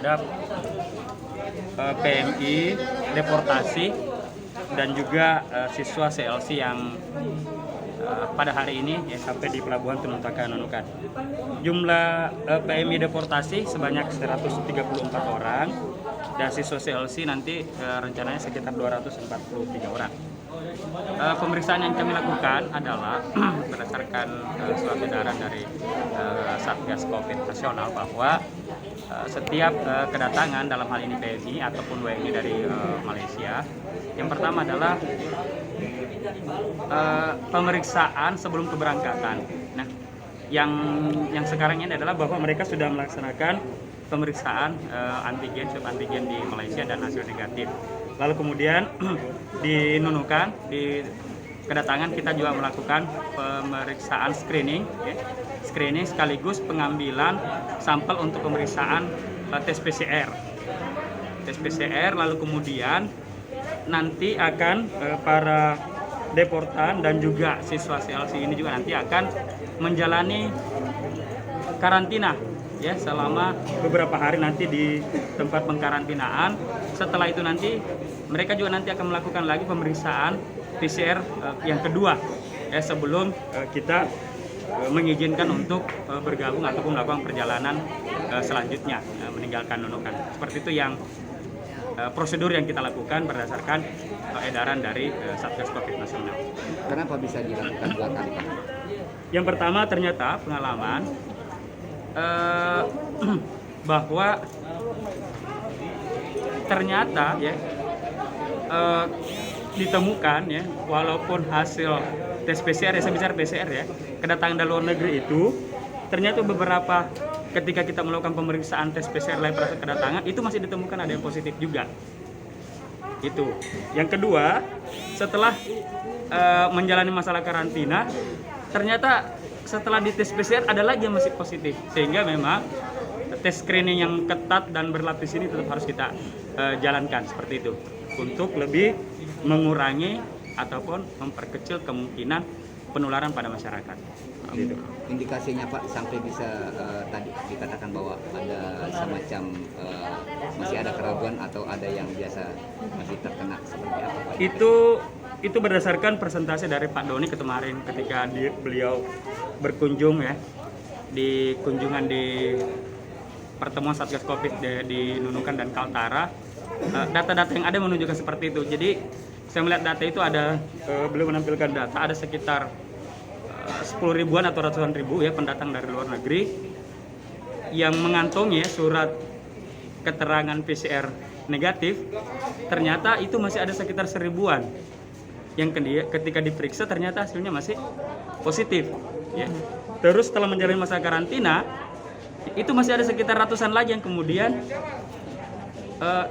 terhadap PMI, deportasi, dan juga siswa CLC yang pada hari ini ya, sampai di Pelabuhan Tunutaka Nunukan. Jumlah PMI deportasi sebanyak 134 orang dan siswa CLC nanti rencananya sekitar 243 orang. Pemeriksaan yang kami lakukan adalah berdasarkan surat edaran dari Satgas Covid Nasional bahwa setiap kedatangan dalam hal ini PMI ataupun WNI dari Malaysia, yang pertama adalah pemeriksaan sebelum keberangkatan. Nah, yang sekarang ini adalah bahwa mereka sudah melaksanakan pemeriksaan antigen, swab antigen di Malaysia dan hasil negatif. Lalu kemudian di Nunukan, di kedatangan kita juga melakukan pemeriksaan screening, ya. Screening sekaligus pengambilan sampel untuk pemeriksaan tes PCR. Tes PCR, lalu kemudian nanti akan para deportan dan juga siswa CLC ini juga nanti akan menjalani karantina ya selama beberapa hari nanti di tempat pengkarantinaan. Setelah itu nanti mereka juga nanti akan melakukan lagi pemeriksaan PCR yang kedua ya sebelum kita mengizinkan untuk bergabung ataupun melakukan perjalanan selanjutnya meninggalkan Nunukan. Seperti itu yang prosedur yang kita lakukan berdasarkan edaran dari Satgas Covid Nasional. Kenapa bisa dilakukan 2 kali, Pak? Yang pertama ternyata pengalaman bahwa ternyata ya ditemukan ya walaupun hasil tes PCR ya, saya bicara PCR ya, kedatangan dari luar negeri itu ternyata beberapa ketika kita melakukan pemeriksaan tes PCR lain pada kedatangan itu masih ditemukan ada yang positif juga. Itu. Yang kedua, setelah menjalani masalah karantina, ternyata setelah di tes PCR ada lagi yang masih positif. Sehingga memang tes screening yang ketat dan berlapis ini tetap harus kita jalankan seperti itu untuk lebih mengurangi ataupun memperkecil kemungkinan penularan pada masyarakat. Gitu. Indikasinya Pak sampai bisa tadi dikatakan bahwa ada semacam masih ada keraguan atau ada yang biasa masih terkena seperti apa Pak? Itu berdasarkan presentasi dari Pak Doni kemarin ketika beliau berkunjung ya di kunjungan di pertemuan Satgas Covid di Nunukan dan Kaltara. Data-data yang ada menunjukkan seperti itu. Jadi saya melihat data itu ada beliau menampilkan data ada sekitar 10 ribuan atau ratusan ribu ya pendatang dari luar negeri yang mengantongi surat keterangan PCR negatif. Ternyata itu masih ada sekitar 1000-an yang ketika diperiksa ternyata hasilnya masih positif ya. Terus setelah menjalani masa karantina itu masih ada sekitar ratusan lagi yang kemudian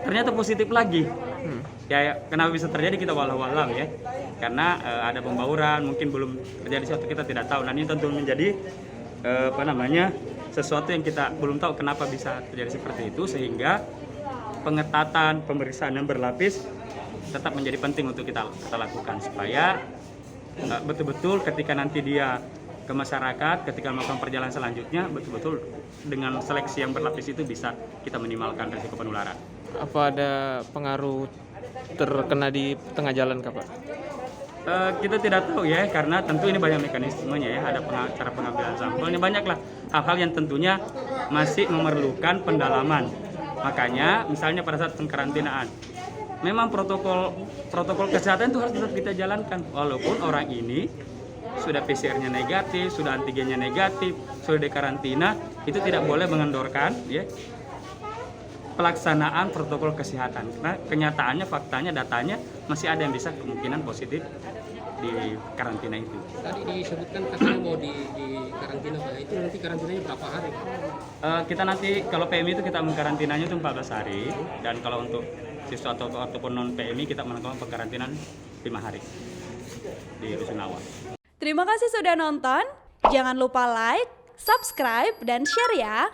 ternyata positif lagi. Ya, kenapa bisa terjadi kita walau-walau ya, karena ada pembauran, mungkin belum terjadi sesuatu kita tidak tahu. Nah ini tentu menjadi sesuatu yang kita belum tahu kenapa bisa terjadi seperti itu, sehingga pengetatan pemeriksaan yang berlapis tetap menjadi penting untuk kita lakukan supaya betul-betul ketika nanti dia ke masyarakat, ketika melakukan perjalanan selanjutnya betul-betul dengan seleksi yang berlapis itu bisa kita minimalkan risiko penularan. Apa ada pengaruh terkena di tengah jalan Kak Pak? Kita tidak tahu ya, karena tentu ini banyak mekanismenya ya, ada cara pengambilan sampelnya, banyaklah hal-hal yang tentunya masih memerlukan pendalaman. Makanya misalnya pada saat pengkarantinaan, memang protokol kesehatan itu harus tetap kita jalankan walaupun orang ini sudah PCR-nya negatif, sudah antigennya negatif, sudah dikarantina, itu tidak boleh mengendorkan ya pelaksanaan protokol kesehatan. Karena kenyataannya, faktanya, datanya masih ada yang bisa kemungkinan positif di karantina itu. Tadi disebutkan katanya mau di karantina Pak. Itu nanti karantinanya berapa hari? Kita nanti kalau PMI itu kita mengkarantinanya itu 14 hari dan kalau untuk siswa ataupun non PMI kita melakukan pengkarantinaan 5 hari di Rusunawa. Terima kasih sudah nonton. Jangan lupa like, subscribe, dan share ya.